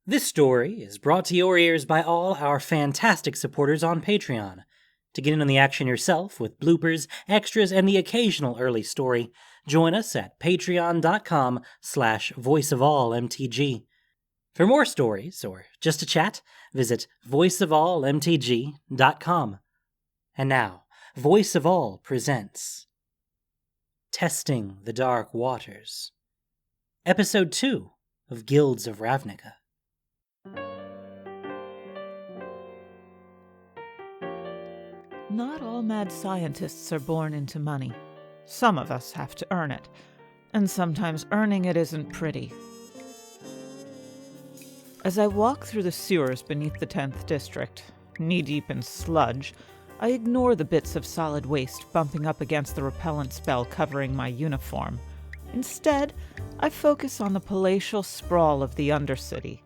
This story is brought to your ears by all our fantastic supporters on Patreon. To get in on the action yourself with bloopers, extras, and the occasional early story, join us at patreon.com/voiceofallmtg. For more stories, or just to chat, visit voiceofallmtg.com. And now, Voice of All presents Testing the Dark Waters, Episode 2 of Guilds of Ravnica. Not all mad scientists are born into money. Some of us have to earn it, and sometimes earning it isn't pretty. As I walk through the sewers beneath the 10th District, knee-deep in sludge, I ignore the bits of solid waste bumping up against the repellent spell covering my uniform. Instead, I focus on the palatial sprawl of the Undercity.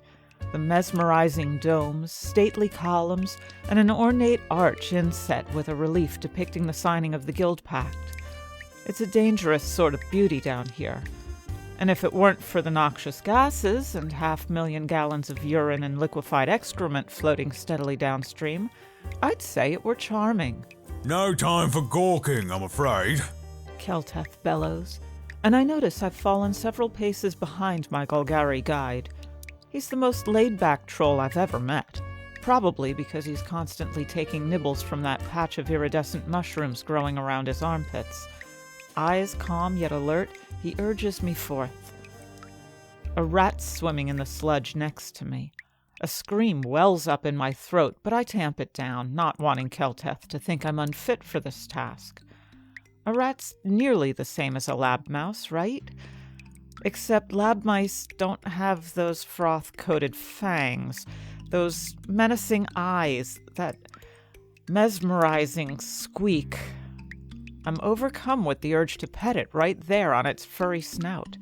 The mesmerizing domes, stately columns, and an ornate arch inset with a relief depicting the signing of the Guild Pact. It's a dangerous sort of beauty down here. And if it weren't for the noxious gases and 500,000 gallons of urine and liquefied excrement floating steadily downstream, I'd say it were charming. No time for gawking, I'm afraid, Kelteth bellows, and I notice I've fallen several paces behind my Golgari guide. He's the most laid-back troll I've ever met, probably because he's constantly taking nibbles from that patch of iridescent mushrooms growing around his armpits. Eyes calm yet alert, he urges me forth. A rat's swimming in the sludge next to me. A scream wells up in my throat, but I tamp it down, not wanting Kelteth to think I'm unfit for this task. A rat's nearly the same as a lab mouse, right? Except lab mice don't have those froth-coated fangs, those menacing eyes, that mesmerizing squeak. I'm overcome with the urge to pet it right there on its furry snout.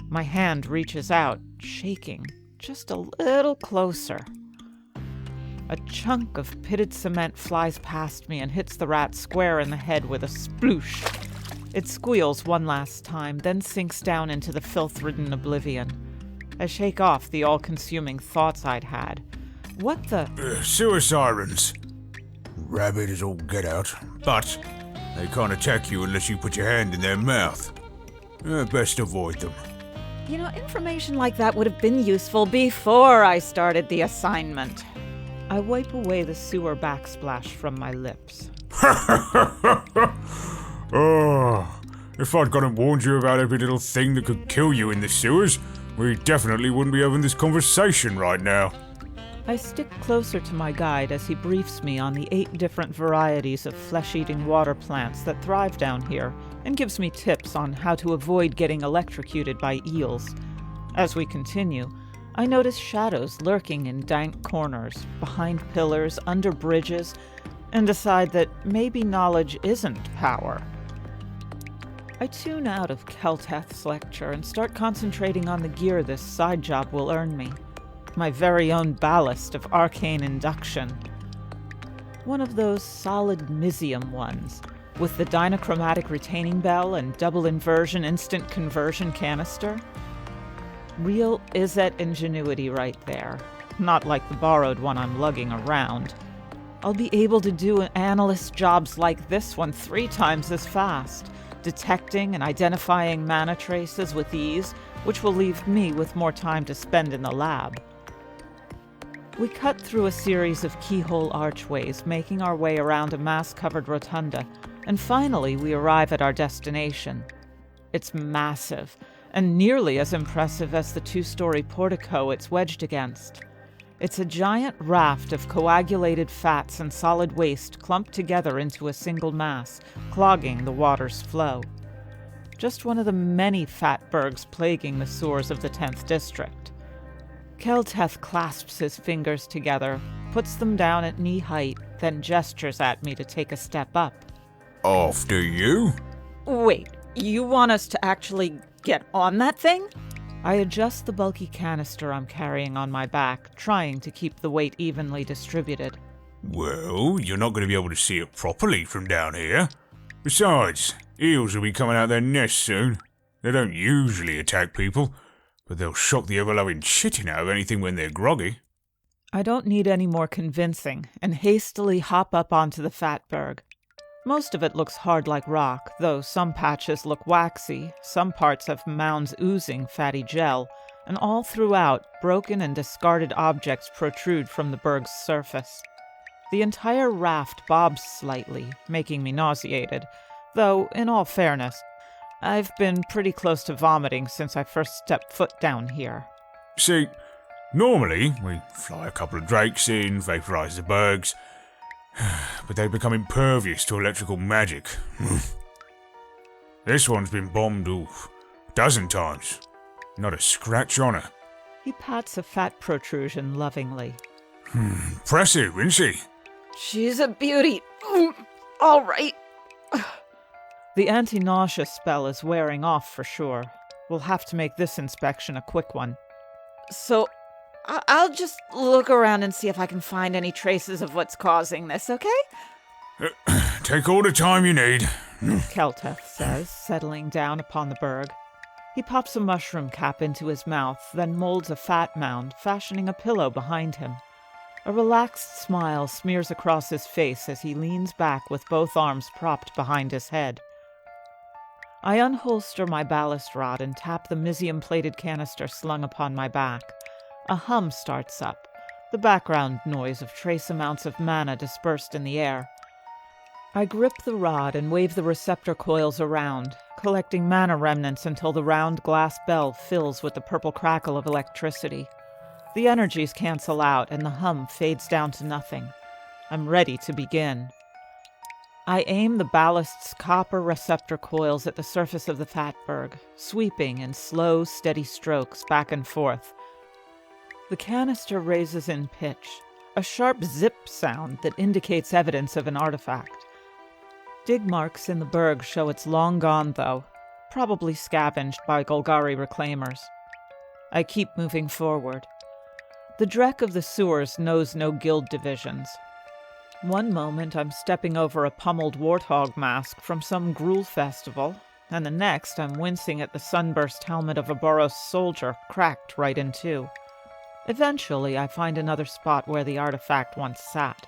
My hand reaches out, shaking, just a little closer. A chunk of pitted cement flies past me and hits the rat square in the head with a sploosh. It squeals one last time, then sinks down into the filth-ridden oblivion. I shake off the all-consuming thoughts I'd had. What the— sewer sirens. Rabid as all get out, but they can't attack you unless you put your hand in their mouth. Best avoid them. You know, information like that would have been useful before I started the assignment. I wipe away the sewer backsplash from my lips. Oh, if I'd gone and warned you about every little thing that could kill you in the sewers, we definitely wouldn't be having this conversation right now. I stick closer to my guide as he briefs me on the 8 different varieties of flesh-eating water plants that thrive down here, and gives me tips on how to avoid getting electrocuted by eels. As we continue, I notice shadows lurking in dank corners, behind pillars, under bridges, and decide that maybe knowledge isn't power. I tune out of Kelteth's lecture and start concentrating on the gear this side job will earn me. My very own ballast of arcane induction. One of those solid Mizium ones, with the dynachromatic retaining bell and double inversion instant conversion canister. Real Izzet ingenuity right there, not like the borrowed one I'm lugging around. I'll be able to do analyst jobs like this one 3 times as fast, detecting and identifying mana traces with ease, which will leave me with more time to spend in the lab. We cut through a series of keyhole archways, making our way around a mass-covered rotunda, and finally we arrive at our destination. It's massive, and nearly as impressive as the 2-story portico it's wedged against. It's a giant raft of coagulated fats and solid waste clumped together into a single mass, clogging the water's flow. Just one of the many fatbergs plaguing the sewers of the 10th District. Kelteth clasps his fingers together, puts them down at knee height, then gestures at me to take a step up. After you? Wait, you want us to actually get on that thing? I adjust the bulky canister I'm carrying on my back, trying to keep the weight evenly distributed. Well, you're not going to be able to see it properly from down here. Besides, eels will be coming out their nests soon. They don't usually attack people, but they'll shock the ever-loving shitting out of anything when they're groggy. I don't need any more convincing, and hastily hop up onto the fatberg. Most of it looks hard like rock, though some patches look waxy, some parts have mounds oozing fatty gel, and all throughout, broken and discarded objects protrude from the berg's surface. The entire raft bobs slightly, making me nauseated, though, in all fairness, I've been pretty close to vomiting since I first stepped foot down here. See, normally we fly a couple of drakes in, vaporize the bergs, but they become impervious to electrical magic. This one's been bombed a dozen times. Not a scratch on her. He pats a fat protrusion lovingly. Impressive, isn't she? She's a beauty. All right. The anti-nausea spell is wearing off for sure. We'll have to make this inspection a quick one. So, I'll just look around and see if I can find any traces of what's causing this, okay? Take all the time you need. Kelteth says, settling down upon the berg. He pops a mushroom cap into his mouth, then molds a fat mound, fashioning a pillow behind him. A relaxed smile smears across his face as he leans back with both arms propped behind his head. I unholster my ballast rod and tap the mysium-plated canister slung upon my back. A hum starts up, the background noise of trace amounts of mana dispersed in the air. I grip the rod and wave the receptor coils around, collecting mana remnants until the round glass bell fills with the purple crackle of electricity. The energies cancel out and the hum fades down to nothing. I'm ready to begin. I aim the ballast's copper receptor coils at the surface of the fatberg, sweeping in slow, steady strokes back and forth. The canister raises in pitch, a sharp zip sound that indicates evidence of an artifact. Dig marks in the berg show it's long gone, though, probably scavenged by Golgari reclaimers. I keep moving forward. The dreck of the sewers knows no guild divisions. One moment I'm stepping over a pummeled warthog mask from some gruel festival, and the next I'm wincing at the sunburst helmet of a Boros soldier cracked right in two. Eventually I find another spot where the artifact once sat.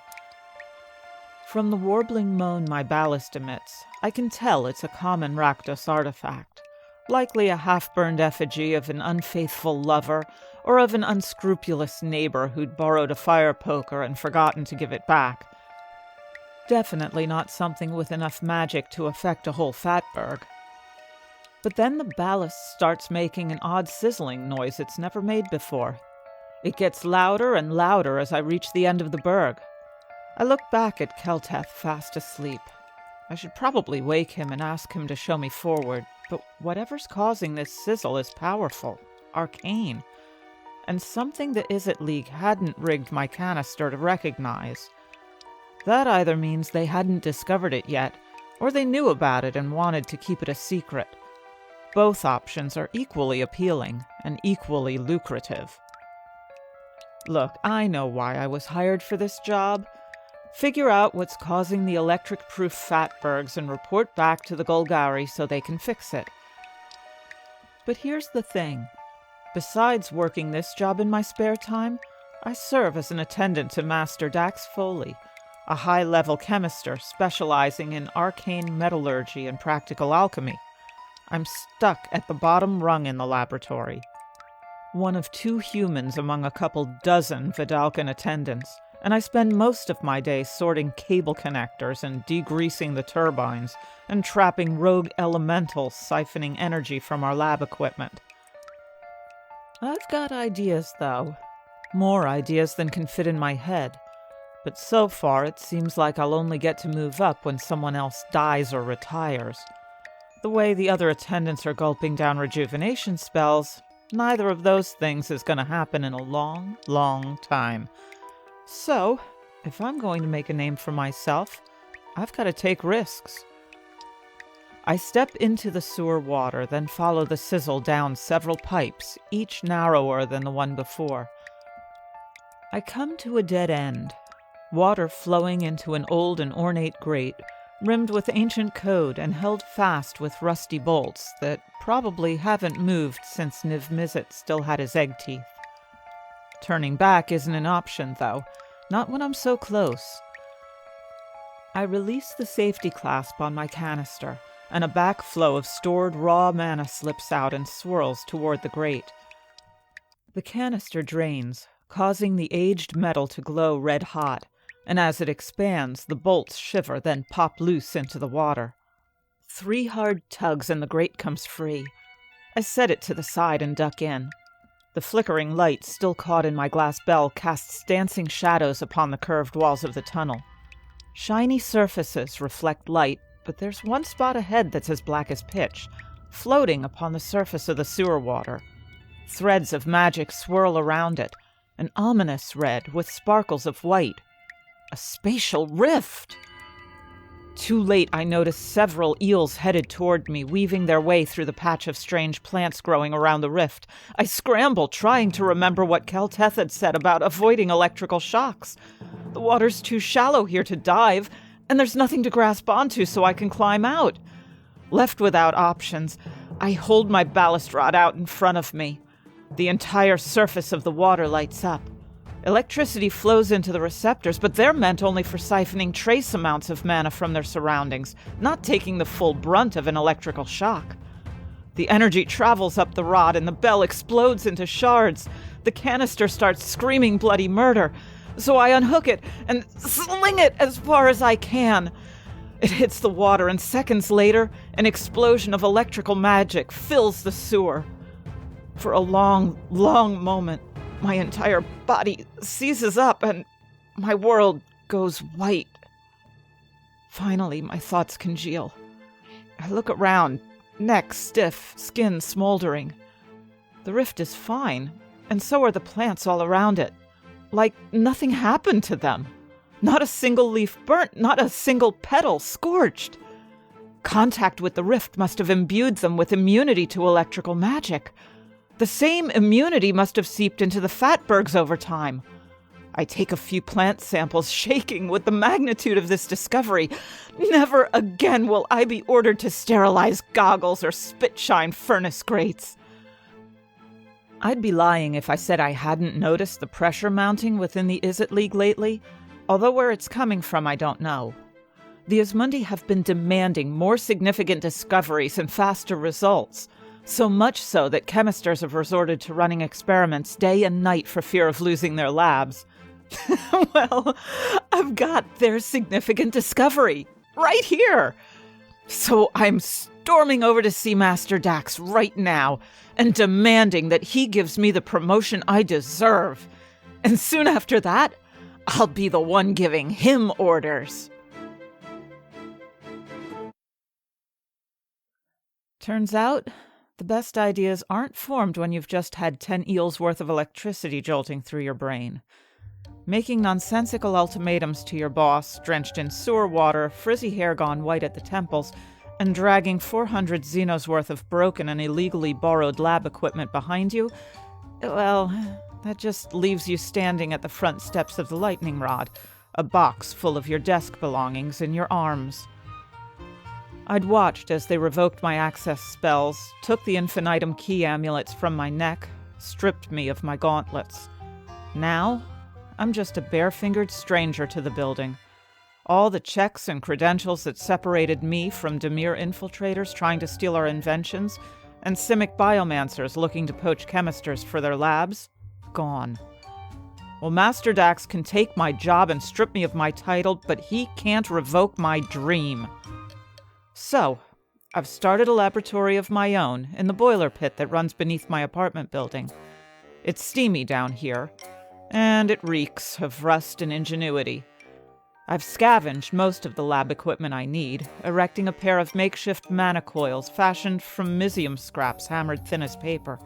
From the warbling moan my ballast emits, I can tell it's a common Rakdos artifact, likely a half-burned effigy of an unfaithful lover or of an unscrupulous neighbor who'd borrowed a fire poker and forgotten to give it back. Definitely not something with enough magic to affect a whole fatberg. But then the ballast starts making an odd sizzling noise it's never made before. It gets louder and louder as I reach the end of the berg. I look back at Kelteth fast asleep. I should probably wake him and ask him to show me forward, but whatever's causing this sizzle is powerful, arcane, and something the Izzet League hadn't rigged my canister to recognize. That either means they hadn't discovered it yet, or they knew about it and wanted to keep it a secret. Both options are equally appealing and equally lucrative. Look, I know why I was hired for this job. Figure out what's causing the electric-proof fatbergs and report back to the Golgari so they can fix it. But here's the thing. Besides working this job in my spare time, I serve as an attendant to Master Dax Foley, a high-level chemister specializing in arcane metallurgy and practical alchemy. I'm stuck at the bottom rung in the laboratory. One of 2 humans among a couple dozen Vidalcan attendants, and I spend most of my day sorting cable connectors and degreasing the turbines and trapping rogue elementals siphoning energy from our lab equipment. I've got ideas, though. More ideas than can fit in my head. But so far it seems like I'll only get to move up when someone else dies or retires. The way the other attendants are gulping down rejuvenation spells, neither of those things is going to happen in a long, long time. So, if I'm going to make a name for myself, I've got to take risks. I step into the sewer water, then follow the sizzle down several pipes, each narrower than the one before. I come to a dead end, water flowing into an old and ornate grate, rimmed with ancient code and held fast with rusty bolts that probably haven't moved since Izzet still had his egg teeth. Turning back isn't an option, though. Not when I'm so close. I release the safety clasp on my canister, and a backflow of stored raw mana slips out and swirls toward the grate. The canister drains, causing the aged metal to glow red-hot, and as it expands, the bolts shiver, then pop loose into the water. 3 hard tugs and the grate comes free. I set it to the side and duck in. The flickering light, still caught in my glass bell, casts dancing shadows upon the curved walls of the tunnel. Shiny surfaces reflect light, but there's one spot ahead that's as black as pitch, floating upon the surface of the sewer water. Threads of magic swirl around it, an ominous red with sparkles of white. A spatial rift! Too late, I notice several eels headed toward me, weaving their way through the patch of strange plants growing around the rift. I scramble, trying to remember what Kelteth had said about avoiding electrical shocks. The water's too shallow here to dive, and there's nothing to grasp onto so I can climb out. Left without options, I hold my ballast rod out in front of me. The entire surface of the water lights up. Electricity flows into the receptors, but they're meant only for siphoning trace amounts of mana from their surroundings, not taking the full brunt of an electrical shock. The energy travels up the rod and the bell explodes into shards. The canister starts screaming bloody murder, so I unhook it and sling it as far as I can. It hits the water, and seconds later, an explosion of electrical magic fills the sewer. For a long, long moment, my entire body seizes up and my world goes white. Finally, my thoughts congeal. I look around, neck stiff, skin smoldering. The rift is fine, and so are the plants all around it. Like nothing happened to them. Not a single leaf burnt, not a single petal scorched. Contact with the rift must have imbued them with immunity to electrical magic. The same immunity must have seeped into the fatbergs over time. I take a few plant samples, shaking with the magnitude of this discovery. Never again will I be ordered to sterilize goggles or spit-shine furnace grates. I'd be lying if I said I hadn't noticed the pressure mounting within the Izzet League lately, although where it's coming from I don't know. The Ismundi have been demanding more significant discoveries and faster results. So much so that chemisters have resorted to running experiments day and night for fear of losing their labs. Well, I've got their significant discovery right here. So I'm storming over to see Master Dax right now and demanding that he gives me the promotion I deserve. And soon after that, I'll be the one giving him orders. Turns out, the best ideas aren't formed when you've just had 10 eels worth of electricity jolting through your brain. Making nonsensical ultimatums to your boss, drenched in sewer water, frizzy hair gone white at the temples, and dragging 400 Xenos worth of broken and illegally borrowed lab equipment behind you, well, that just leaves you standing at the front steps of the lightning rod, a box full of your desk belongings in your arms. I'd watched as they revoked my access spells, took the infinitum key amulets from my neck, stripped me of my gauntlets. Now, I'm just a bare-fingered stranger to the building. All the checks and credentials that separated me from Demir infiltrators trying to steal our inventions, and Simic biomancers looking to poach chemisters for their labs, gone. Well, Master Dax can take my job and strip me of my title, but he can't revoke my dream. So, I've started a laboratory of my own in the boiler pit that runs beneath my apartment building. It's steamy down here, and it reeks of rust and ingenuity. I've scavenged most of the lab equipment I need, erecting a pair of makeshift mana coils fashioned from mysium scraps hammered thin as paper.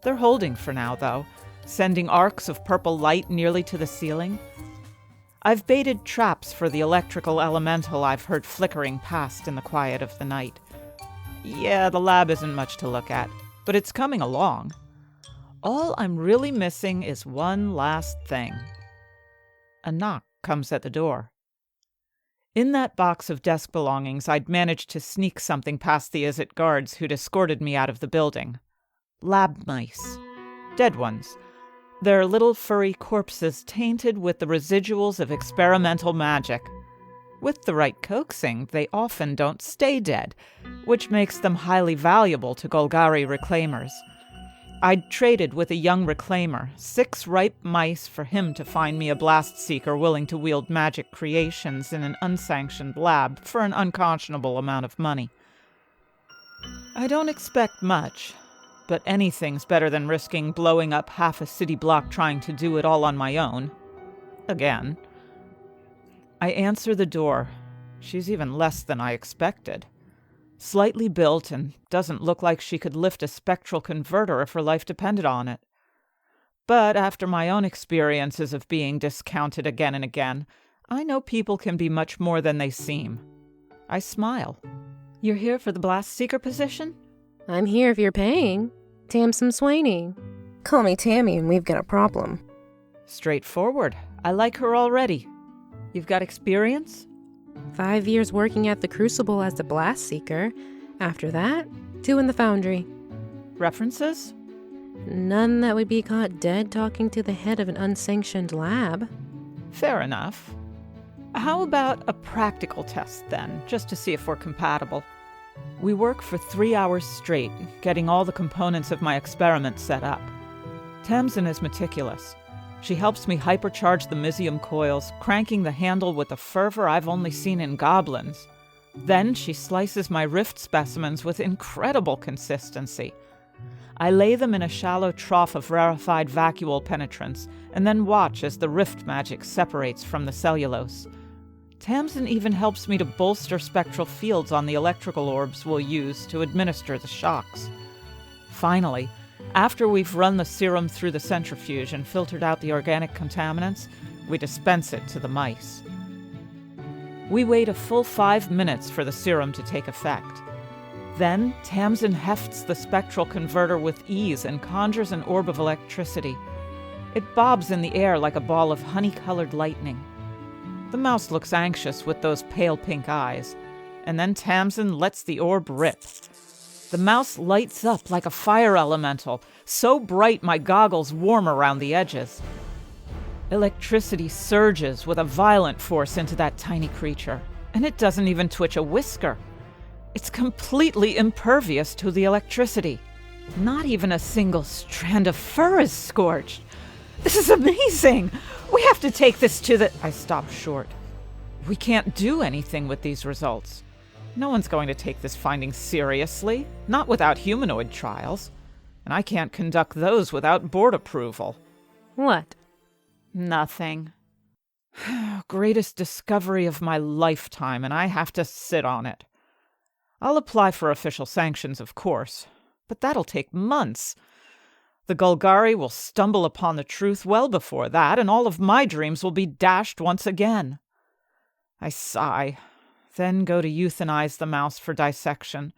They're holding for now, though, sending arcs of purple light nearly to the ceiling. I've baited traps for the electrical elemental I've heard flickering past in the quiet of the night. Yeah, the lab isn't much to look at, but it's coming along. All I'm really missing is one last thing. A knock comes at the door. In that box of desk belongings, I'd managed to sneak something past the Izzet guards who'd escorted me out of the building. Lab mice. Dead ones. Their little furry corpses tainted with the residuals of experimental magic. With the right coaxing, they often don't stay dead, which makes them highly valuable to Golgari reclaimers. I'd traded with a young reclaimer 6 ripe mice for him to find me a blast seeker willing to wield magic creations in an unsanctioned lab for an unconscionable amount of money. I don't expect much, but anything's better than risking blowing up half a city block trying to do it all on my own. Again. I answer the door. She's even less than I expected. Slightly built and doesn't look like she could lift a spectral converter if her life depended on it. But after my own experiences of being discounted again and again, I know people can be much more than they seem. I smile. You're here for the blast seeker position? I'm here if you're paying. Tamsyn Swaney. Call me Tammy and we've got a problem. Straightforward. I like her already. You've got experience? 5 years working at the Crucible as the blast seeker. After that, 2 in the foundry. References? None that would be caught dead talking to the head of an unsanctioned lab. Fair enough. How about a practical test then, just to see if we're compatible? We work for 3 hours straight, getting all the components of my experiment set up. Tamsyn is meticulous. She helps me hypercharge the mysium coils, cranking the handle with a fervor I've only seen in goblins. Then she slices my rift specimens with incredible consistency. I lay them in a shallow trough of rarefied vacuole penetrance, and then watch as the rift magic separates from the cellulose. Tamsyn even helps me to bolster spectral fields on the electrical orbs we'll use to administer the shocks. Finally, after we've run the serum through the centrifuge and filtered out the organic contaminants, we dispense it to the mice. We wait a full 5 minutes for the serum to take effect. Then, Tamsyn hefts the spectral converter with ease and conjures an orb of electricity. It bobs in the air like a ball of honey-colored lightning. The mouse looks anxious with those pale pink eyes, and then Tamsyn lets the orb rip. The mouse lights up like a fire elemental, so bright my goggles warm around the edges. Electricity surges with a violent force into that tiny creature, and it doesn't even twitch a whisker. It's completely impervious to the electricity. Not even a single strand of fur is scorched. This is amazing! We have to take this to the... I stop short. We can't do anything with these results. No one's going to take this finding seriously, not without humanoid trials. And I can't conduct those without board approval. What? Nothing. Greatest discovery of my lifetime, and I have to sit on it. I'll apply for official sanctions, of course, but that'll take months. The Golgari will stumble upon the truth well before that, and all of my dreams will be dashed once again. I sigh, then go to euthanize the mouse for dissection.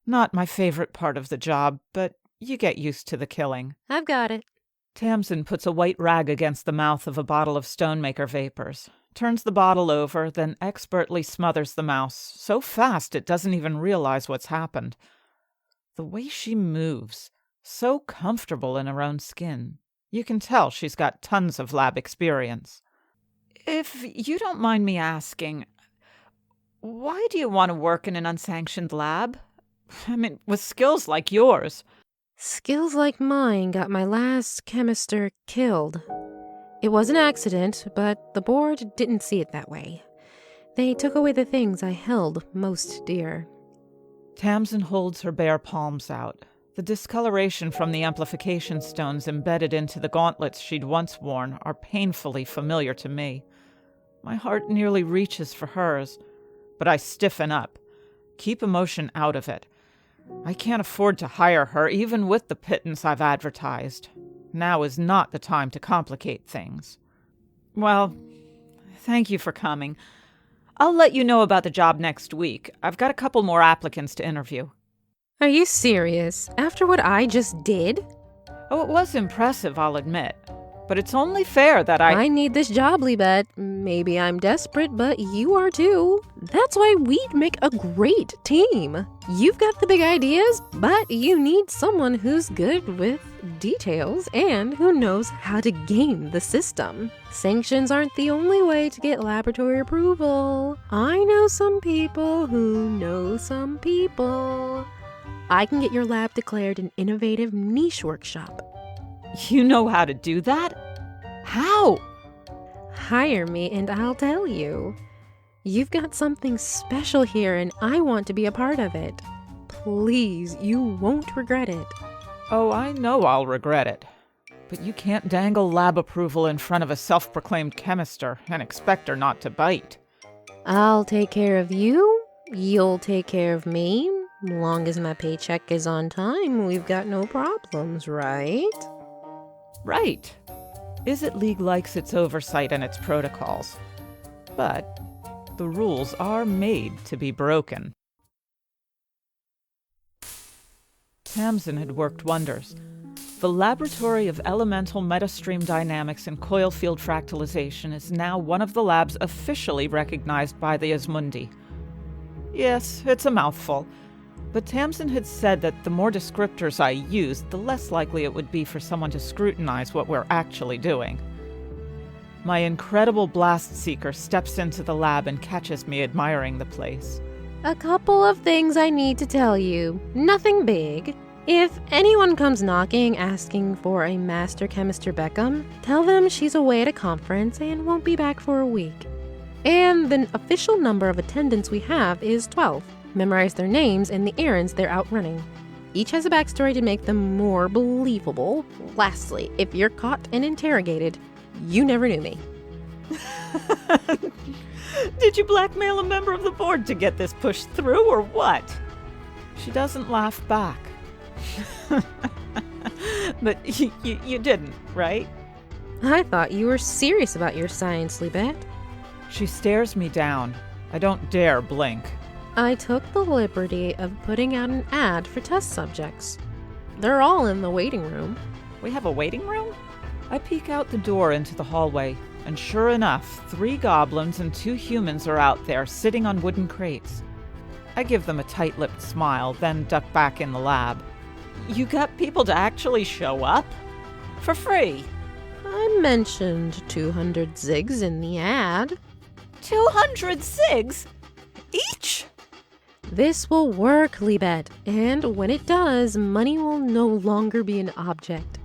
Not my favorite part of the job, but you get used to the killing. I've got it. Tamsyn puts a white rag against the mouth of a bottle of Stonemaker vapors, turns the bottle over, then expertly smothers the mouse, so fast it doesn't even realize what's happened. The way she moves, so comfortable in her own skin. You can tell she's got tons of lab experience. If you don't mind me asking, why do you want to work in an unsanctioned lab? I mean, with skills like yours. Skills like mine got my last chemister killed. It was an accident, but the board didn't see it that way. They took away the things I held most dear. Tamsyn holds her bare palms out. The discoloration from the amplification stones embedded into the gauntlets she'd once worn are painfully familiar to me. My heart nearly reaches for hers, but I stiffen up. Keep emotion out of it. I can't afford to hire her, even with the pittance I've advertised. Now is not the time to complicate things. Well, thank you for coming. I'll let you know about the job next week. I've got a couple more applicants to interview. Are you serious? After what I just did? Oh, it was impressive, I'll admit. but it's only fair that I need this job, Libet. Maybe I'm desperate, but you are too. That's why we'd make a great team. You've got the big ideas, but you need someone who's good with details and who knows how to game the system. Sanctions aren't the only way to get laboratory approval. I know some people who know some people. I can get your lab declared an innovative niche workshop. You know how to do that? How? Hire me and I'll tell you. You've got something special here and I want to be a part of it. Please, you won't regret it. Oh, I know I'll regret it. But you can't dangle lab approval in front of a self-proclaimed chemister and expect her not to bite. I'll take care of you. You'll take care of me. Long as my paycheck is on time, we've got no problems, right? Right. Izzet League likes its oversight and its protocols. But the rules are made to be broken. Tamsyn had worked wonders. The Laboratory of Elemental Metastream Dynamics and Coil Field Fractalization is now one of the labs officially recognized by the Asmundi. Yes, it's a mouthful, but Tamsyn had said that the more descriptors I used, the less likely it would be for someone to scrutinize what we're actually doing. My incredible blast seeker steps into the lab and catches me admiring the place. A couple of things I need to tell you. Nothing big. If anyone comes knocking asking for a Master Chemister Beckham, tell them she's away at a conference and won't be back for a week. And the official number of attendants we have is 12. Memorize their names and the errands they're out running. Each has a backstory to make them more believable. Lastly, if you're caught and interrogated, you never knew me. Did you blackmail a member of the board to get this pushed through, or what? She doesn't laugh back. But you didn't, right? I thought you were serious about your science, Libet. She stares me down. I don't dare blink. I took the liberty of putting out an ad for test subjects. They're all in the waiting room. We have a waiting room? I peek out the door into the hallway, and sure enough, 3 goblins and 2 humans are out there sitting on wooden crates. I give them a tight-lipped smile, then duck back in the lab. You got people to actually show up? For free? I mentioned 200 zigs in the ad. 200 zigs? Each? This will work, Libet, and when it does, money will no longer be an object.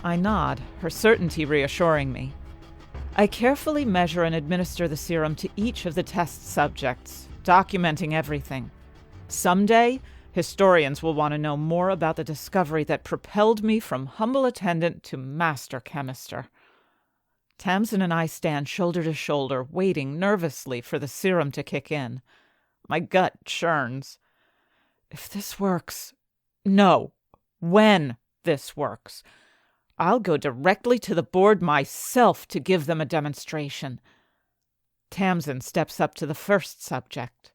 I nod, her certainty reassuring me. I carefully measure and administer the serum to each of the test subjects, documenting everything. Someday, historians will want to know more about the discovery that propelled me from humble attendant to master chemister. Tamsyn and I stand shoulder to shoulder, waiting nervously for the serum to kick in. My gut churns. If this works... No. When this works. I'll go directly to the board myself to give them a demonstration. Tamsyn steps up to the first subject.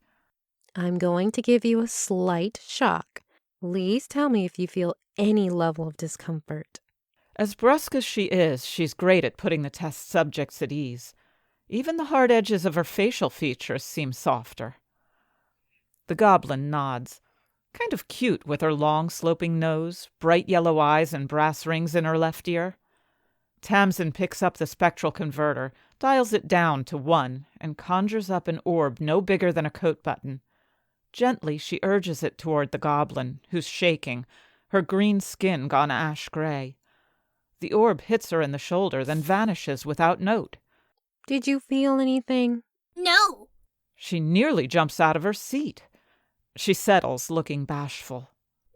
I'm going to give you a slight shock. Please tell me if you feel any level of discomfort. As brusque as she is, she's great at putting the test subjects at ease. Even the hard edges of her facial features seem softer. The goblin nods. Kind of cute with her long, sloping nose, bright yellow eyes, and brass rings in her left ear. Tamsyn picks up the spectral converter, dials it down to 1, and conjures up an orb no bigger than a coat button. Gently, she urges it toward the goblin, who's shaking, her green skin gone ash-gray. The orb hits her in the shoulder, then vanishes without note. Did you feel anything? No. She nearly jumps out of her seat. She settles, looking bashful.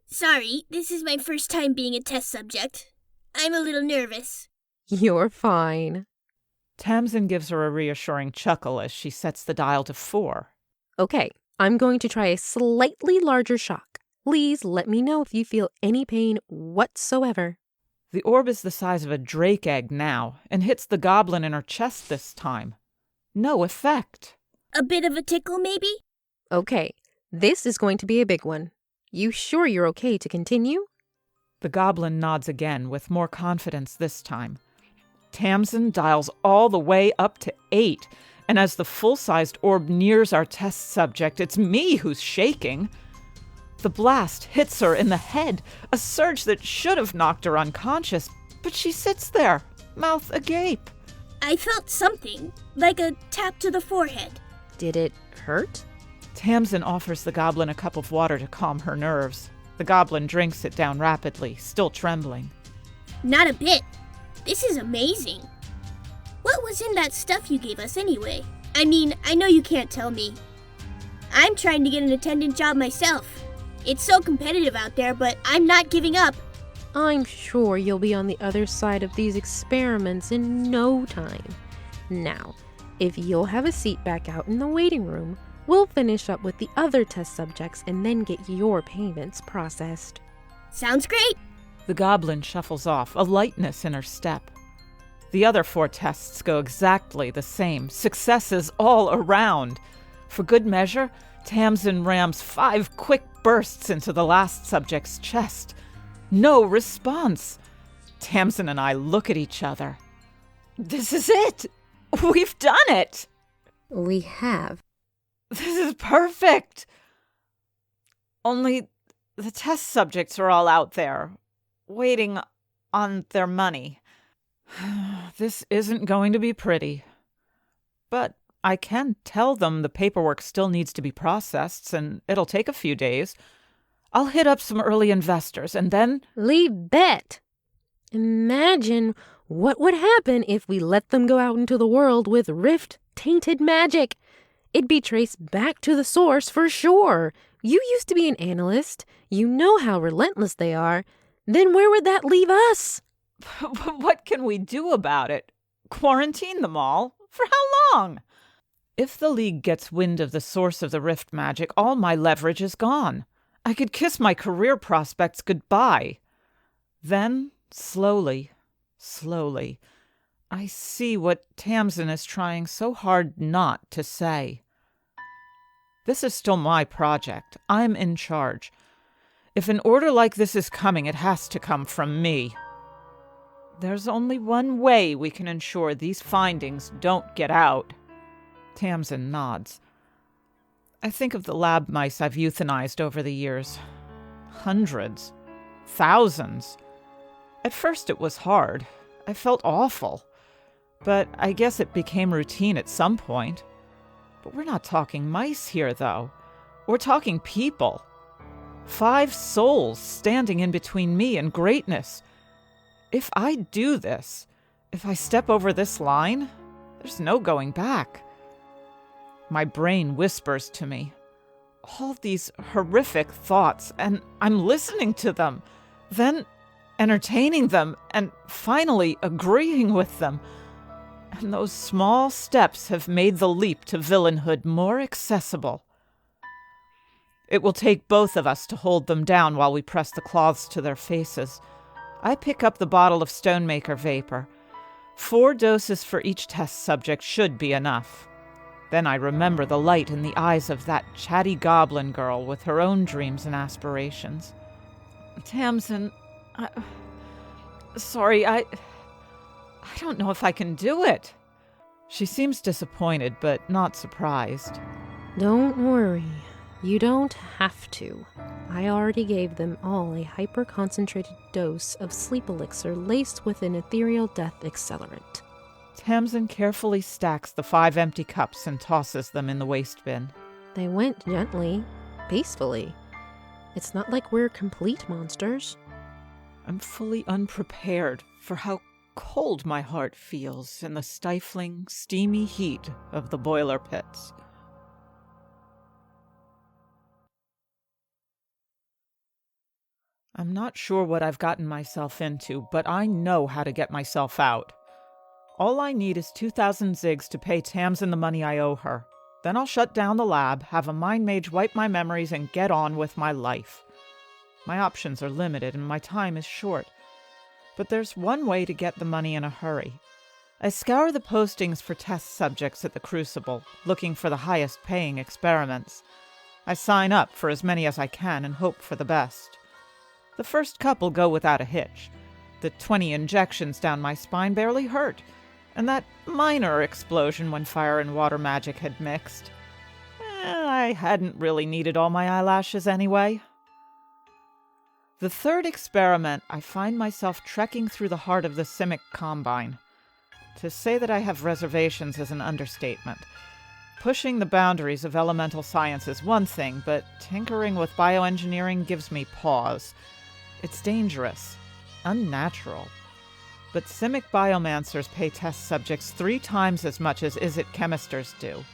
Sorry, this is my first time being a test subject. I'm a little nervous. You're fine. Tamsyn gives her a reassuring chuckle as she sets the dial to 4. Okay, I'm going to try a slightly larger shock. Please let me know if you feel any pain whatsoever. The orb is the size of a drake egg now, and hits the goblin in her chest this time. No effect. A bit of a tickle, maybe? Okay, this is going to be a big one. You sure you're okay to continue? The goblin nods again, with more confidence this time. Tamsyn dials all the way up to 8, and as the full-sized orb nears our test subject, it's me who's shaking. The blast hits her in the head, a surge that should have knocked her unconscious, but she sits there, mouth agape. I felt something, like a tap to the forehead. Did it hurt? Tamsyn offers the goblin a cup of water to calm her nerves. The goblin drinks it down rapidly, still trembling. Not a bit. This is amazing. What was in that stuff you gave us anyway? I mean, I know you can't tell me. I'm trying to get an attendant job myself. It's so competitive out there, but I'm not giving up. I'm sure you'll be on the other side of these experiments in no time. Now, if you'll have a seat back out in the waiting room, we'll finish up with the other test subjects and then get your payments processed. Sounds great. The goblin shuffles off, a lightness in her step. The other 4 tests go exactly the same, successes all around. For good measure, Tamsyn rams 5 quick bursts into the last subject's chest. No response. Tamsyn and I look at each other. This is it! We've done it! We have. This is perfect! Only the test subjects are all out there, waiting on their money. This isn't going to be pretty. But I can tell them the paperwork still needs to be processed, and it'll take a few days. I'll hit up some early investors, and then... Leave bet! Imagine what would happen if we let them go out into the world with rift-tainted magic. It'd be traced back to the source for sure. You used to be an analyst. You know how relentless they are. Then where would that leave us? What can we do about it? Quarantine them all? For how long? If the League gets wind of the source of the rift magic, all my leverage is gone. I could kiss my career prospects goodbye. Then, slowly, I see what Tamsyn is trying so hard not to say. This is still my project. I'm in charge. If an order like this is coming, it has to come from me. There's only one way we can ensure these findings don't get out. Tamsyn nods. I think of the lab mice I've euthanized over the years. Hundreds. Thousands. At first it was hard. I felt awful. But I guess it became routine at some point. But we're not talking mice here, though. We're talking people. 5 souls standing in between me and greatness. If I do this, if I step over this line, there's no going back. My brain whispers to me all these horrific thoughts, and I'm listening to them, then entertaining them, and finally agreeing with them. And those small steps have made the leap to villainhood more accessible. It will take both of us to hold them down while we press the cloths to their faces. I pick up the bottle of Stonemaker vapor. 4 doses for each test subject should be enough. Then I remember the light in the eyes of that chatty goblin girl with her own dreams and aspirations. Tamsyn, sorry, I don't know if I can do it. She seems disappointed, but not surprised. Don't worry. You don't have to. I already gave them all a hyper-concentrated dose of sleep elixir laced with an ethereal death accelerant. Tamsyn carefully stacks the 5 empty cups and tosses them in the waste bin. They went gently, peacefully. It's not like we're complete monsters. I'm fully unprepared for how cold my heart feels in the stifling, steamy heat of the boiler pits. I'm not sure what I've gotten myself into, but I know how to get myself out. All I need is 2,000 zigs to pay Tamsyn the money I owe her. Then I'll shut down the lab, have a mind mage wipe my memories, and get on with my life. My options are limited and my time is short. But there's one way to get the money in a hurry. I scour the postings for test subjects at the Crucible, looking for the highest paying experiments. I sign up for as many as I can and hope for the best. The first couple go without a hitch. The The 20 injections down my spine barely hurt, and that minor explosion when fire and water magic had mixed. I hadn't really needed all my eyelashes anyway. The third experiment, I find myself trekking through the heart of the Simic Combine. To say that I have reservations is an understatement. Pushing the boundaries of elemental science is one thing, but tinkering with bioengineering gives me pause. It's dangerous, unnatural. But Simic Biomancers pay test subjects 3 times as much as Izzet chemisters do.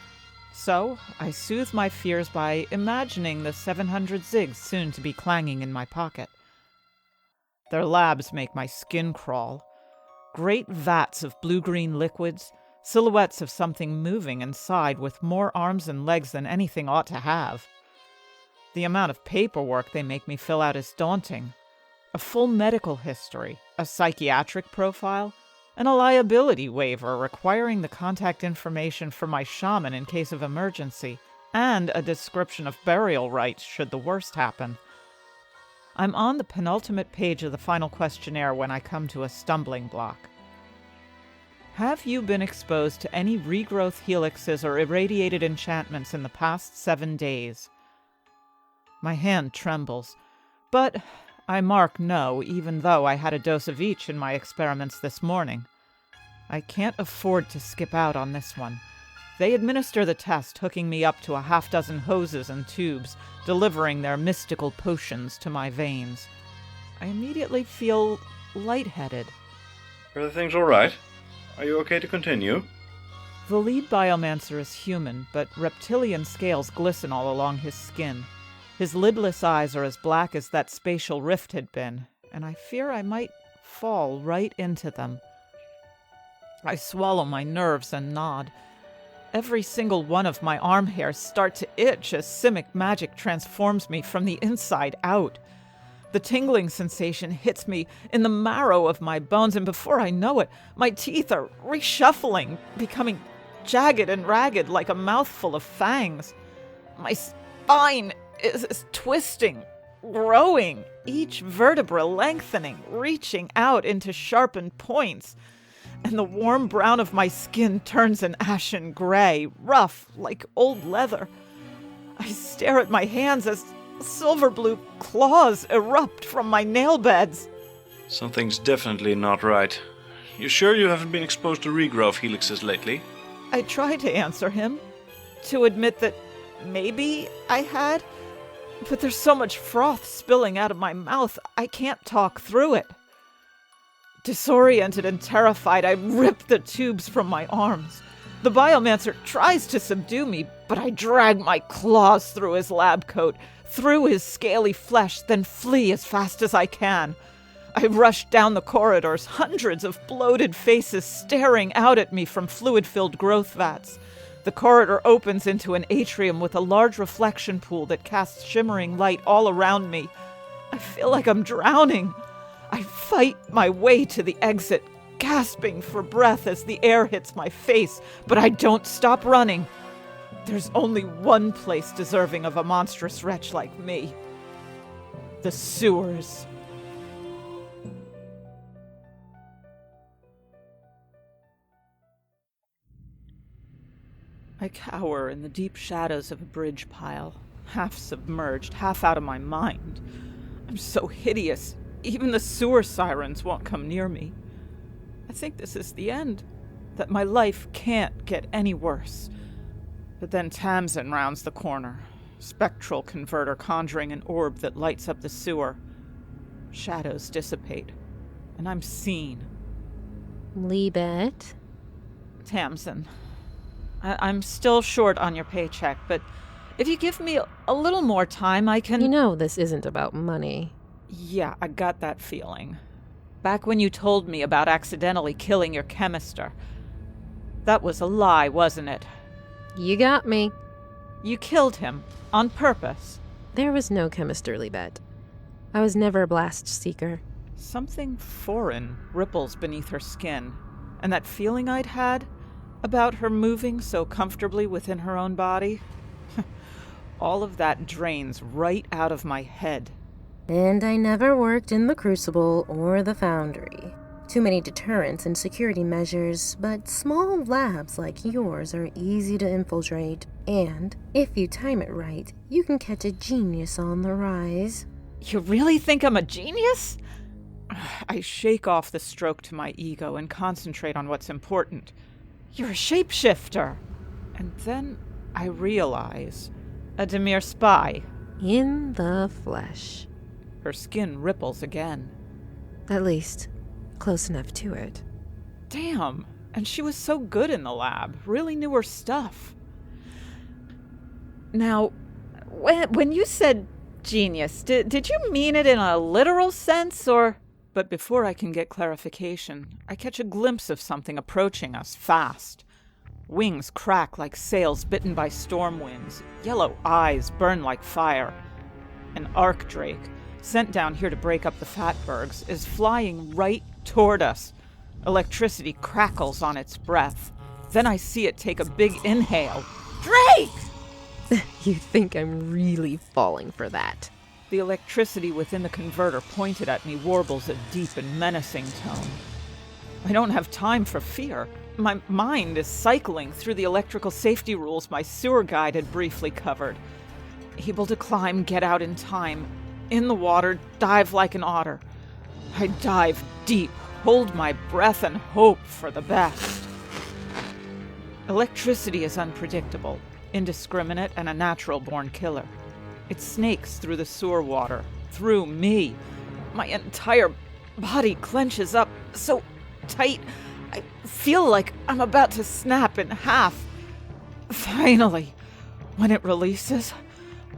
So, I soothe my fears by imagining the 700 zigs soon to be clanging in my pocket. Their labs make my skin crawl. Great vats of blue-green liquids, silhouettes of something moving inside with more arms and legs than anything ought to have. The amount of paperwork they make me fill out is daunting. A full medical history, a psychiatric profile, and a liability waiver requiring the contact information for my shaman in case of emergency, and a description of burial rites should the worst happen. I'm on the penultimate page of the final questionnaire when I come to a stumbling block. Have you been exposed to any regrowth helixes or irradiated enchantments in the past 7 days? My hand trembles, but I mark no, even though I had a dose of each in my experiments this morning. I can't afford to skip out on this one. They administer the test, hooking me up to a half-dozen hoses and tubes, delivering their mystical potions to my veins. I immediately feel lightheaded. Are things all right? Are you okay to continue? The lead biomancer is human, but reptilian scales glisten all along his skin. His lidless eyes are as black as that spatial rift had been, and I fear I might fall right into them. I swallow my nerves and nod. Every single one of my arm hairs start to itch as Simic magic transforms me from the inside out. The tingling sensation hits me in the marrow of my bones, and before I know it, my teeth are reshuffling, becoming jagged and ragged like a mouthful of fangs. My spine is twisting, growing, each vertebra lengthening, reaching out into sharpened points. And the warm brown of my skin turns an ashen gray, rough like old leather. I stare at my hands as silver blue claws erupt from my nail beds. Something's definitely not right. You sure you haven't been exposed to regrowth helixes lately? I try to answer him, to admit that maybe I had, but there's so much froth spilling out of my mouth, I can't talk through it. Disoriented and terrified, I rip the tubes from my arms. The Biomancer tries to subdue me, but I drag my claws through his lab coat, through his scaly flesh, then flee as fast as I can. I rush down the corridors, hundreds of bloated faces staring out at me from fluid-filled growth vats. The corridor opens into an atrium with a large reflection pool that casts shimmering light all around me. I feel like I'm drowning. I fight my way to the exit, gasping for breath as the air hits my face, but I don't stop running. There's only one place deserving of a monstrous wretch like me. The sewers. I cower in the deep shadows of a bridge pile, half submerged, half out of my mind. I'm so hideous. Even the sewer sirens won't come near me. I think this is the end, that my life can't get any worse. But then Tamsyn rounds the corner, spectral converter conjuring an orb that lights up the sewer. Shadows dissipate, and I'm seen. Libet? Tamsyn, I'm still short on your paycheck, but if you give me a little more time, I can... You know this isn't about money. Yeah, I got that feeling. Back when you told me about accidentally killing your chemister. That was a lie, wasn't it? You got me. You killed him, on purpose. There was no chemister, Libet. I was never a blast seeker. Something foreign ripples beneath her skin, and that feeling I'd had about her moving so comfortably within her own body, all of that drains right out of my head. And I never worked in the Crucible or the Foundry. Too many deterrents and security measures, but small labs like yours are easy to infiltrate. And, if you time it right, you can catch a genius on the rise. You really think I'm a genius? I shake off the stroke to my ego and concentrate on what's important. You're a shapeshifter. And then I realize a Demir spy. In the flesh. Her skin ripples again. At least, close enough to it. Damn, and she was so good in the lab. Really knew her stuff. Now, when you said genius, did you mean it in a literal sense, or... But before I can get clarification, I catch a glimpse of something approaching us fast. Wings crack like sails bitten by storm winds. Yellow eyes burn like fire. An arc drake, sent down here to break up the Fatbergs, is flying right toward us. Electricity crackles on its breath. Then I see it take a big inhale. Drake! You think I'm really falling for that? The electricity within the converter pointed at me warbles a deep and menacing tone. I don't have time for fear. My mind is cycling through the electrical safety rules my sewer guide had briefly covered. Able to climb, get out in time. In the water, dive like an otter. I dive deep, hold my breath, and hope for the best. Electricity is unpredictable, indiscriminate, and a natural-born killer. It snakes through the sewer water, through me. My entire body clenches up so tight, I feel like I'm about to snap in half. Finally, when it releases,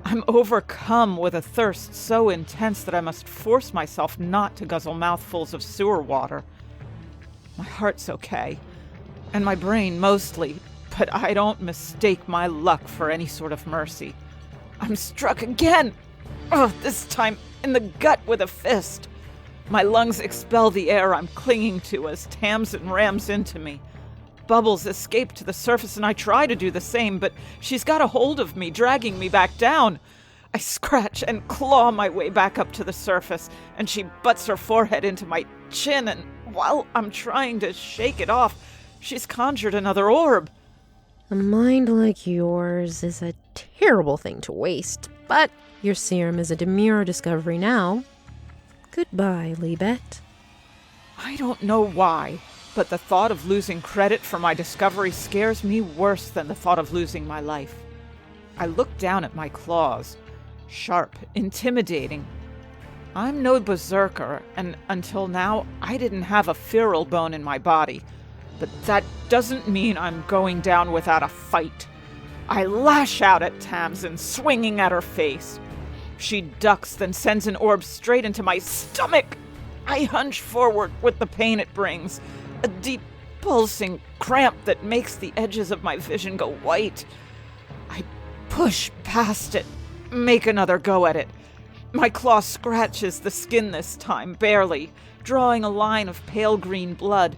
I'm overcome with a thirst so intense that I must force myself not to guzzle mouthfuls of sewer water. My heart's okay, and my brain mostly, but I don't mistake my luck for any sort of mercy. I'm struck again! This time in the gut with a fist. My lungs expel the air I'm clinging to as Tamsyn rams into me. Bubbles escape to the surface and I try to do the same, but she's got a hold of me, dragging me back down. I scratch and claw my way back up to the surface, and she butts her forehead into my chin, and while I'm trying to shake it off, she's conjured another orb. A mind like yours is a terrible thing to waste, but your serum is a demure discovery now. Goodbye, Libet. I don't know why, but the thought of losing credit for my discovery scares me worse than the thought of losing my life. I look down at my claws. Sharp, intimidating. I'm no berserker, and until now, I didn't have a feral bone in my body. But that doesn't mean I'm going down without a fight. I lash out at Tamsyn, swinging at her face. She ducks, then sends an orb straight into my stomach. I hunch forward with the pain it brings, a deep, pulsing cramp that makes the edges of my vision go white. I push past it, make another go at it. My claw scratches the skin this time, barely, drawing a line of pale green blood.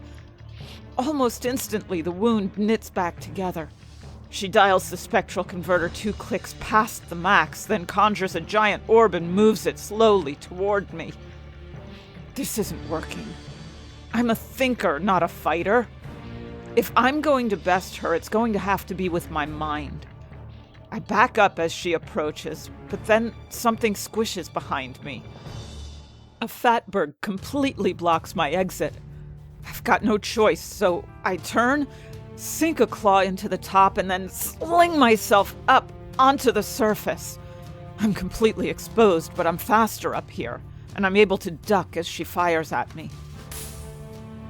Almost instantly, the wound knits back together. She dials the spectral converter 2 clicks past the max, then conjures a giant orb and moves it slowly toward me. This isn't working. I'm a thinker, not a fighter. If I'm going to best her, it's going to have to be with my mind. I back up as she approaches, but then something squishes behind me. A Fatberg completely blocks my exit. I've got no choice, so I turn, sink a claw into the top, and then sling myself up onto the surface. I'm completely exposed, but I'm faster up here, and I'm able to duck as she fires at me.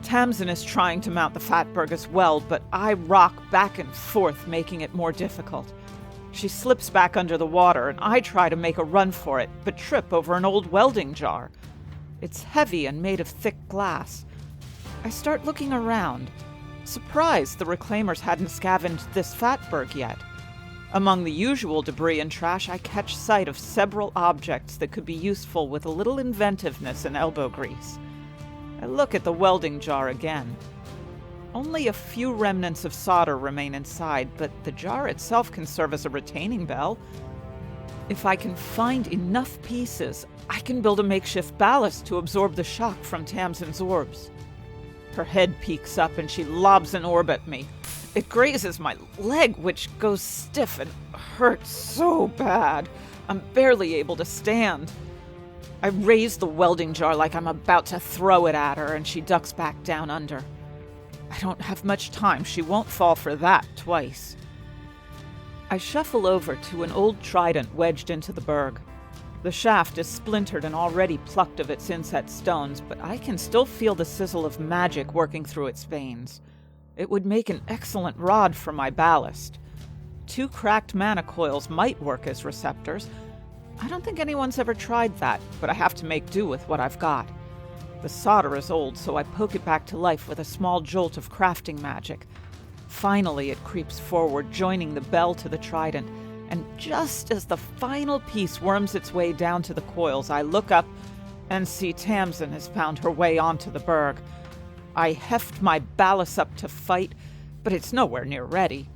Tamsyn is trying to mount the Fatberg as well, but I rock back and forth, making it more difficult. She slips back under the water, and I try to make a run for it, but trip over an old welding jar. It's heavy and made of thick glass. I start looking around, surprised the reclaimers hadn't scavenged this Fatberg yet. Among the usual debris and trash, I catch sight of several objects that could be useful with a little inventiveness and elbow grease. I look at the welding jar again. Only a few remnants of solder remain inside, but the jar itself can serve as a retaining bell. If I can find enough pieces, I can build a makeshift ballast to absorb the shock from Tamsyn's orbs. Her head peeks up and she lobs an orb at me. It grazes my leg, which goes stiff and hurts so bad. I'm barely able to stand. I raise the welding jar like I'm about to throw it at her, and she ducks back down under. I don't have much time. She won't fall for that twice. I shuffle over to an old trident wedged into the berg. The shaft is splintered and already plucked of its inset stones, but I can still feel the sizzle of magic working through its veins. It would make an excellent rod for my ballast. 2 cracked mana coils might work as receptors. I don't think anyone's ever tried that, but I have to make do with what I've got. The solder is old, so I poke it back to life with a small jolt of crafting magic. Finally, it creeps forward, joining the bell to the trident, and just as the final piece worms its way down to the coils, I look up and see Tamsyn has found her way onto the berg. I heft my ballast up to fight, but it's nowhere near ready.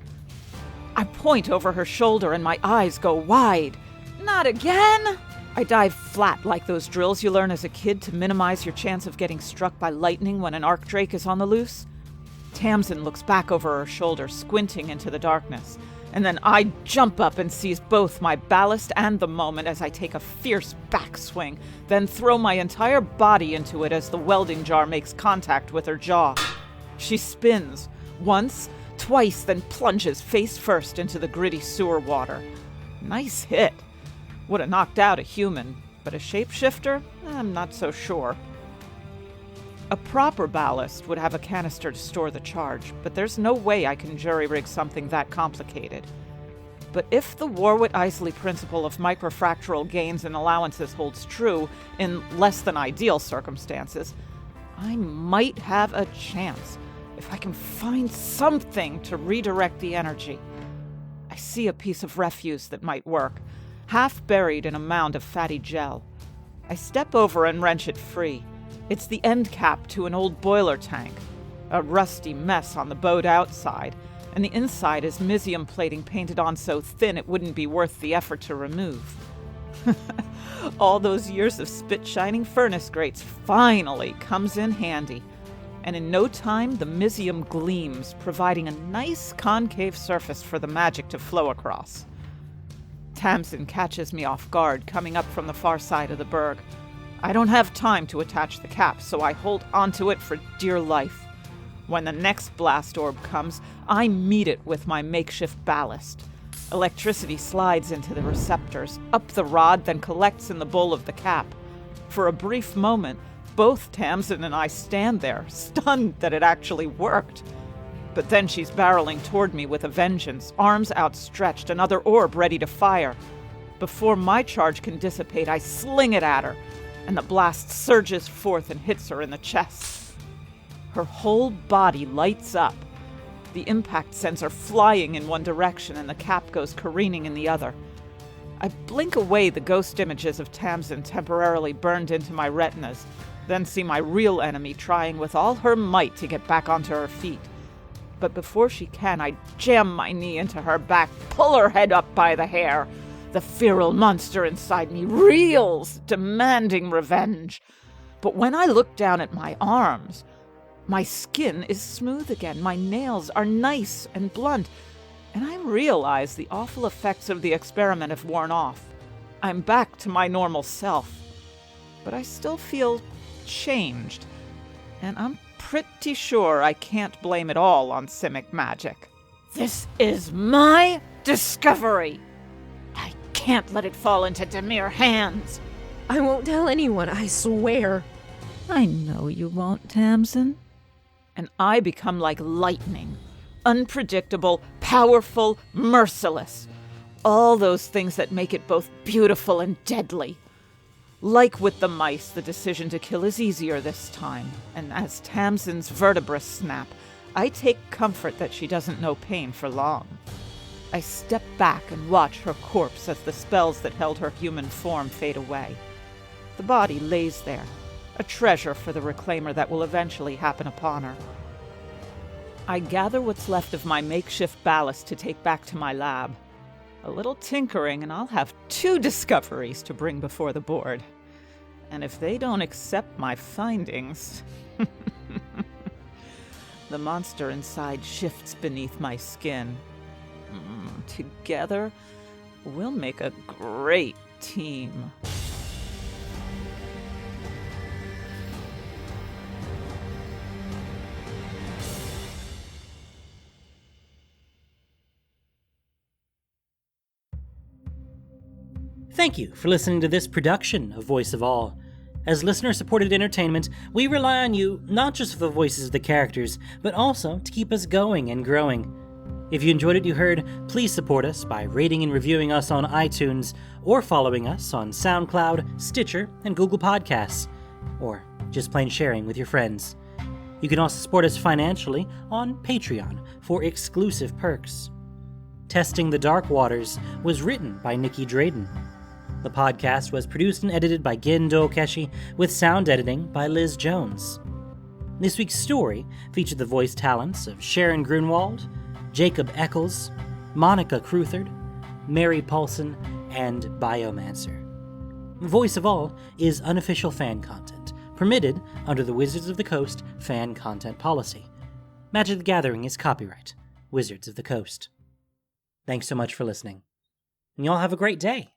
I point over her shoulder and my eyes go wide. Not again! I dive flat like those drills you learn as a kid to minimize your chance of getting struck by lightning when an arcdrake is on the loose. Tamsyn looks back over her shoulder, squinting into the darkness, and then I jump up and seize both my ballast and the moment as I take a fierce backswing, then throw my entire body into it as the welding jar makes contact with her jaw. She spins, once, twice, then plunges face first into the gritty sewer water. Nice hit. Would have knocked out a human, but a shapeshifter? I'm not so sure. A proper ballast would have a canister to store the charge, but there's no way I can jury-rig something that complicated. But if the Warwick-Isley principle of microfractural gains and allowances holds true in less than ideal circumstances, I might have a chance if I can find something to redirect the energy. I see a piece of refuse that might work, half buried in a mound of fatty gel. I step over and wrench it free. It's the end cap to an old boiler tank, a rusty mess on the boat outside, and the inside is Mysium plating painted on so thin it wouldn't be worth the effort to remove. All those years of spit-shining furnace grates finally comes in handy, and in no time the Mysium gleams, providing a nice concave surface for the magic to flow across. Tamsyn catches me off guard, coming up from the far side of the berg. I don't have time to attach the cap, so I hold onto it for dear life. When the next blast orb comes, I meet it with my makeshift ballast. Electricity slides into the receptors, up the rod, then collects in the bowl of the cap. For a brief moment, both Tamsyn and I stand there, stunned that it actually worked. But then she's barreling toward me with a vengeance, arms outstretched, another orb ready to fire. Before my charge can dissipate, I sling it at her, and the blast surges forth and hits her in the chest. Her whole body lights up. The impact sends her flying in one direction, and the cap goes careening in the other. I blink away the ghost images of Tamsyn temporarily burned into my retinas, then see my real enemy trying with all her might to get back onto her feet. But before she can, I jam my knee into her back, pull her head up by the hair. The feral monster inside me reels, demanding revenge. But when I look down at my arms, my skin is smooth again, my nails are nice and blunt, and I realize the awful effects of the experiment have worn off. I'm back to my normal self. But I still feel changed, and I'm pretty sure I can't blame it all on Simic magic. This is my discovery. I can't let it fall into Demir hands. I won't tell anyone, I swear. I know you won't, Tamsyn. And I become like lightning. Unpredictable, powerful, merciless. All those things that make it both beautiful and deadly. Like with the mice, the decision to kill is easier this time. And as Tamsyn's vertebrae snap, I take comfort that she doesn't know pain for long. I step back and watch her corpse as the spells that held her human form fade away. The body lays there, a treasure for the reclaimer that will eventually happen upon her. I gather what's left of my makeshift ballast to take back to my lab. A little tinkering and I'll have 2 discoveries to bring before the board. And if they don't accept my findings... The monster inside shifts beneath my skin. Together, we'll make a great team. Thank you for listening to this production of Voice of All. As listener-supported entertainment, we rely on you not just for the voices of the characters, but also to keep us going and growing. If you enjoyed what you heard, please support us by rating and reviewing us on iTunes, or following us on SoundCloud, Stitcher, and Google Podcasts, or just plain sharing with your friends. You can also support us financially on Patreon for exclusive perks. Testing the Dark Waters was written by Nikki Drayden. The podcast was produced and edited by Gin Dokeshi, with sound editing by Liz Jones. This week's story featured the voice talents of Sharon Grunwald, Jacob Eccles, Monica Cruthird, Mary Paulson, and Biomancer. Voice of All is unofficial fan content, permitted under the Wizards of the Coast fan content policy. Magic the Gathering is copyright Wizards of the Coast. Thanks so much for listening, and y'all have a great day.